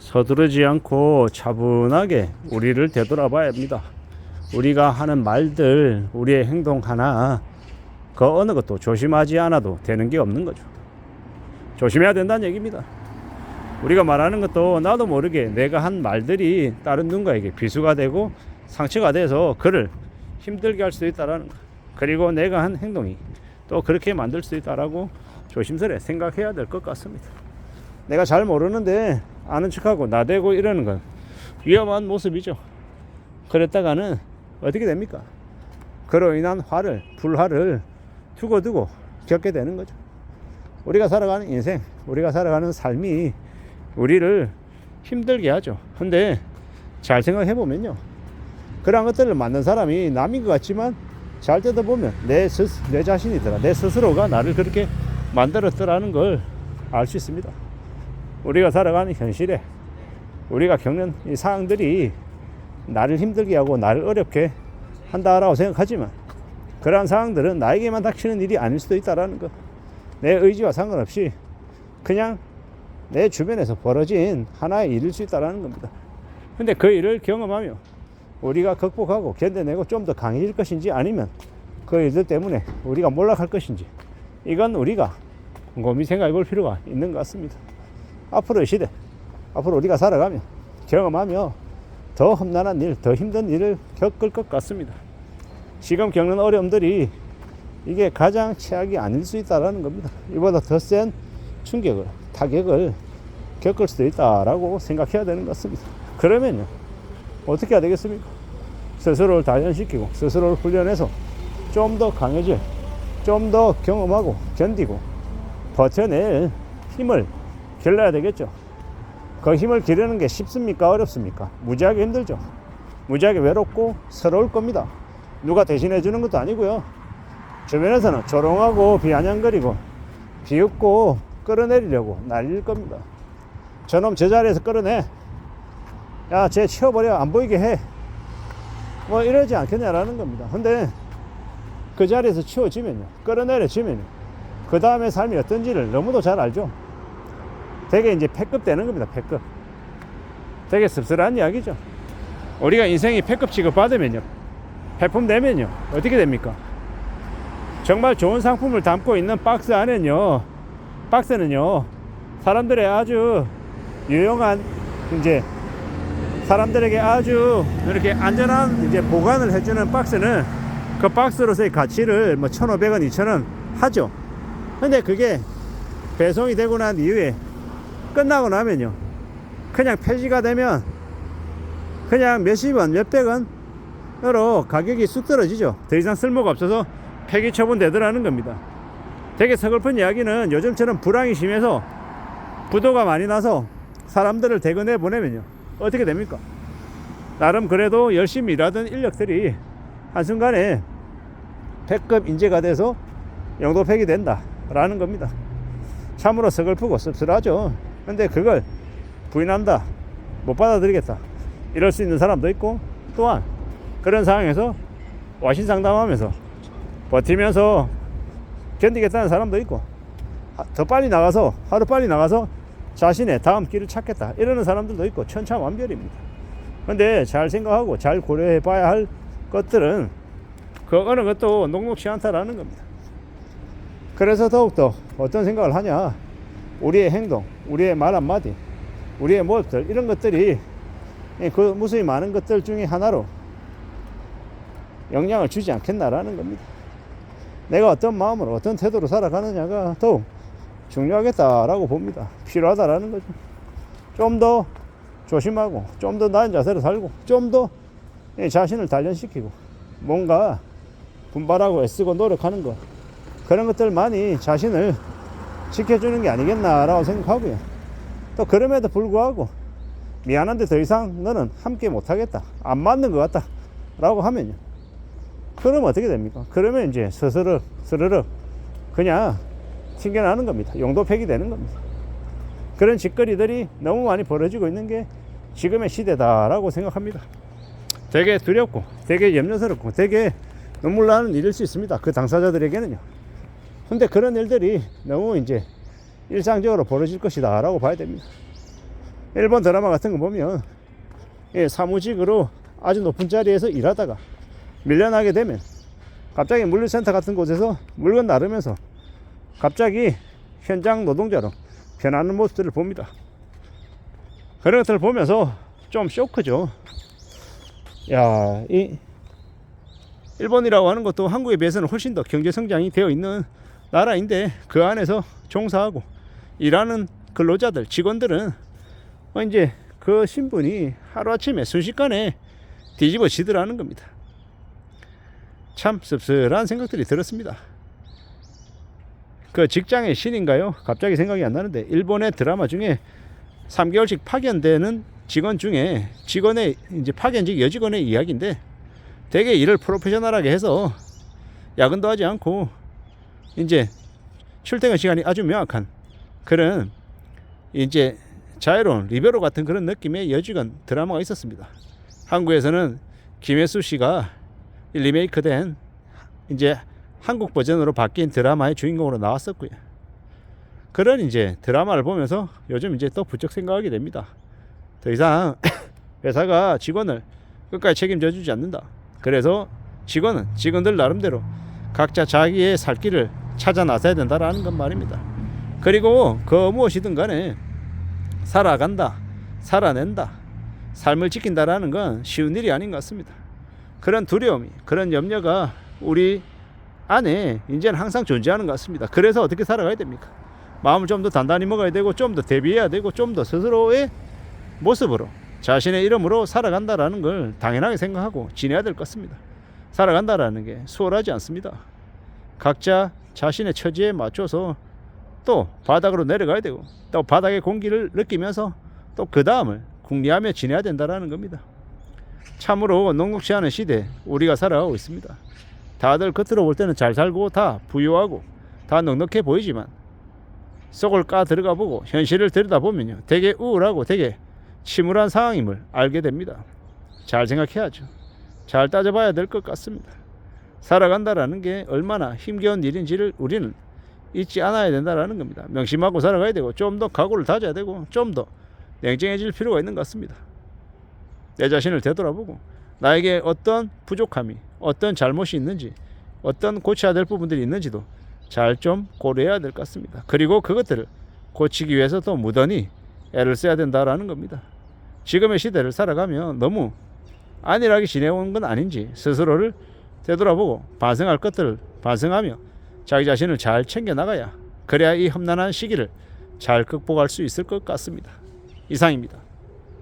서두르지 않고 차분하게 우리를 되돌아봐야 합니다. 우리가 하는 말들, 우리의 행동 하나, 그 어느 것도 조심하지 않아도 되는 게 없는 거죠. 조심해야 된다는 얘기입니다. 우리가 말하는 것도 나도 모르게 내가 한 말들이 다른 누군가에게 비수가 되고 상처가 돼서 그를 힘들게 할 수도 있다라는 거. 그리고 내가 한 행동이 또 그렇게 만들 수 있다라고 조심스레 생각해야 될 것 같습니다. 내가 잘 모르는데 아는 척하고 나대고 이러는 건 위험한 모습이죠. 그랬다가는 어떻게 됩니까? 그로 인한 불화를 두고두고 겪게 되는 거죠. 우리가 살아가는 인생, 우리가 살아가는 삶이 우리를 힘들게 하죠. 근데 잘 생각해 보면요, 그런 것들을 만든 사람이 남인 것 같지만 잘 뜯어보면 내 자신이더라, 내 스스로가 나를 그렇게 만들었더라는 걸 알 수 있습니다. 우리가 살아가는 현실에 우리가 겪는 이 상황들이 나를 힘들게 하고 나를 어렵게 한다라고 생각하지만 그러한 상황들은 나에게만 닥치는 일이 아닐 수도 있다라는 것. 내 의지와 상관없이 그냥 내 주변에서 벌어진 하나의 일일 수 있다라는 겁니다. 근데 그 일을 경험하며 우리가 극복하고 견뎌내고 좀 더 강해질 것인지 아니면 그 일들 때문에 우리가 몰락할 것인지, 이건 우리가 곰곰이 생각해 볼 필요가 있는 것 같습니다. 앞으로의 시대, 앞으로 우리가 살아가며 경험하며 더 험난한 일, 더 힘든 일을 겪을 것 같습니다. 지금 겪는 어려움들이 이게 가장 최악이 아닐 수 있다는 겁니다. 이보다 더 센 충격을, 타격을 겪을 수도 있다라고 생각해야 되는 것 같습니다. 그러면요, 어떻게 해야 되겠습니까? 스스로를 단련시키고 스스로를 훈련해서 좀 더 강해질, 좀 더 경험하고 견디고 버텨낼 힘을 길러야 되겠죠. 그 힘을 기르는 게 쉽습니까? 어렵습니까? 무지하게 힘들죠. 무지하게 외롭고 서러울 겁니다. 누가 대신해 주는 것도 아니고요. 주변에서는 조롱하고 비아냥거리고 비웃고 끌어내리려고 난릴 겁니다. 저놈 저 자리에서 끌어내, 야 쟤 치워버려, 안 보이게 해, 뭐 이러지 않겠냐라는 겁니다. 근데 그 자리에서 치워지면요, 끌어내려지면요, 그 다음에 삶이 어떤지를 너무도 잘 알죠. 되게 이제 패급 되는 겁니다. 패급. 되게 씁쓸한 이야기죠. 우리가 인생이 패급 취급 받으면요, 패품 되면요, 어떻게 됩니까? 정말 좋은 상품을 담고 있는 박스 안에는요, 박스는요, 사람들의 아주 유용한, 이제 사람들에게 아주 이렇게 안전한 이제 보관을 해주는 박스는 그 박스로서의 가치를 뭐 1,500원, 2,000원 하죠. 근데 그게 배송이 되고 난 이후에 끝나고 나면요, 그냥 폐지가 되면 그냥 몇십 원, 몇백 원으로 가격이 쑥 떨어지죠. 더 이상 쓸모가 없어서 폐기 처분되더라는 겁니다. 되게 서글픈 이야기는 요즘처럼 불황이 심해서 부도가 많이 나서 사람들을 대거 보내면요, 어떻게 됩니까? 나름 그래도 열심히 일하던 인력들이 한순간에 패급 인재가 돼서 영도 폐기된다 라는 겁니다. 참으로 서글프고 씁쓸하죠. 근데 그걸 부인한다, 못 받아들이겠다, 이럴 수 있는 사람도 있고, 또한 그런 상황에서 와신상담하면서 버티면서 견디겠다는 사람도 있고, 더 빨리 나가서, 하루 빨리 나가서 자신의 다음 길을 찾겠다 이러는 사람들도 있고, 천차만별입니다. 근데 잘 생각하고 잘 고려해 봐야 할 것들은 그 어느 것도 녹록지 않다라는 겁니다. 그래서 더욱더 어떤 생각을 하냐, 우리의 행동, 우리의 말 한마디, 우리의 모습들, 이런 것들이 그 무수히 많은 것들 중에 하나로 영향을 주지 않겠나라는 겁니다. 내가 어떤 마음으로 어떤 태도로 살아가느냐가 더욱 중요하겠다라고 봅니다. 필요하다라는 거죠. 좀 더 조심하고 좀 더 나은 자세로 살고 좀 더 자신을 단련시키고 뭔가 분발하고 애쓰고 노력하는 것, 그런 것들만이 자신을 지켜주는 게 아니겠나라고 생각하고요. 또 그럼에도 불구하고 미안한데 더 이상 너는 함께 못하겠다, 안 맞는 것 같다 라고 하면요, 그러면 어떻게 됩니까? 그러면 이제 스르륵 그냥 튕겨나는 겁니다. 용도 폐기되는 겁니다. 그런 짓거리들이 너무 많이 벌어지고 있는 게 지금의 시대다라고 생각합니다. 되게 두렵고 되게 염려스럽고 되게 눈물 나는 일일 수 있습니다. 그 당사자들에게는요. 근데 그런 일들이 너무 이제 일상적으로 벌어질 것이다 라고 봐야 됩니다. 일본 드라마 같은 거 보면 사무직으로 아주 높은 자리에서 일하다가 밀려나게 되면 갑자기 물류센터 같은 곳에서 물건 나르면서 갑자기 현장 노동자로 변하는 모습들을 봅니다. 그런 것들을 보면서 좀 쇼크죠. 야, 이 일본이라고 하는 것도 한국에 비해서는 훨씬 더 경제 성장이 되어 있는 나라인데 그 안에서 종사하고 일하는 근로자들, 직원들은 이제 그 신분이 하루아침에 순식간에 뒤집어지더라는 겁니다. 참 씁쓸한 생각들이 들었습니다. 그 직장의 신인가요? 갑자기 생각이 안 나는데 일본의 드라마 중에 3개월씩 파견되는 직원 중에 직원의 이제 파견직 여직원의 이야기인데 되게 일을 프로페셔널하게 해서 야근도 하지 않고 이제 출퇴근 시간이 아주 명확한 그런 이제 자유로운 리베로 같은 그런 느낌의 여직원 드라마가 있었습니다. 한국에서는 김혜수 씨가 리메이크된 이제 한국 버전으로 바뀐 드라마의 주인공으로 나왔었고요. 그런 이제 드라마를 보면서 요즘 이제 또 부쩍 생각하게 됩니다. 더 이상 회사가 직원을 끝까지 책임져 주지 않는다. 그래서 직원은 직원들 나름대로 각자 자기의 살 길을 찾아 나서야 된다라는 건 말입니다. 그리고 그 무엇이든 간에 살아간다, 살아낸다, 삶을 지킨다라는 건 쉬운 일이 아닌 것 같습니다. 그런 두려움이, 그런 염려가 우리 안에 이제는 항상 존재하는 것 같습니다. 그래서 어떻게 살아가야 됩니까? 마음을 좀 더 단단히 먹어야 되고 좀 더 대비해야 되고 좀 더 스스로의 모습으로 자신의 이름으로 살아간다라는 걸 당연하게 생각하고 지내야 될 것 같습니다. 살아간다라는 게 수월하지 않습니다. 각자 자신의 처지에 맞춰서 또 바닥으로 내려가야 되고 또 바닥의 공기를 느끼면서 또 그 다음을 궁리하며 지내야 된다라는 겁니다. 참으로 녹록지 않은 시대에 우리가 살아가고 있습니다. 다들 겉으로 볼 때는 잘 살고 다 부유하고 다 넉넉해 보이지만 속을 까 들어가 보고 현실을 들여다보면요 되게 우울하고 되게 침울한 상황임을 알게 됩니다. 잘 생각해야죠. 잘 따져봐야 될 것 같습니다. 살아간다라는 게 얼마나 힘겨운 일인지를 우리는 잊지 않아야 된다라는 겁니다. 명심하고 살아가야 되고 좀 더 각오를 다져야 되고 좀 더 냉정해질 필요가 있는 것 같습니다. 내 자신을 되돌아보고 나에게 어떤 부족함이 어떤 잘못이 있는지 어떤 고쳐야 될 부분들이 있는지도 잘 좀 고려해야 될 것 같습니다. 그리고 그것들을 고치기 위해서 또 무던히 애를 써야 된다라는 겁니다. 지금의 시대를 살아가면 너무 안일하게 지내온 건 아닌지 스스로를 되돌아보고 반성할 것들을 반성하며 자기 자신을 잘 챙겨나가야 그래야 이 험난한 시기를 잘 극복할 수 있을 것 같습니다. 이상입니다.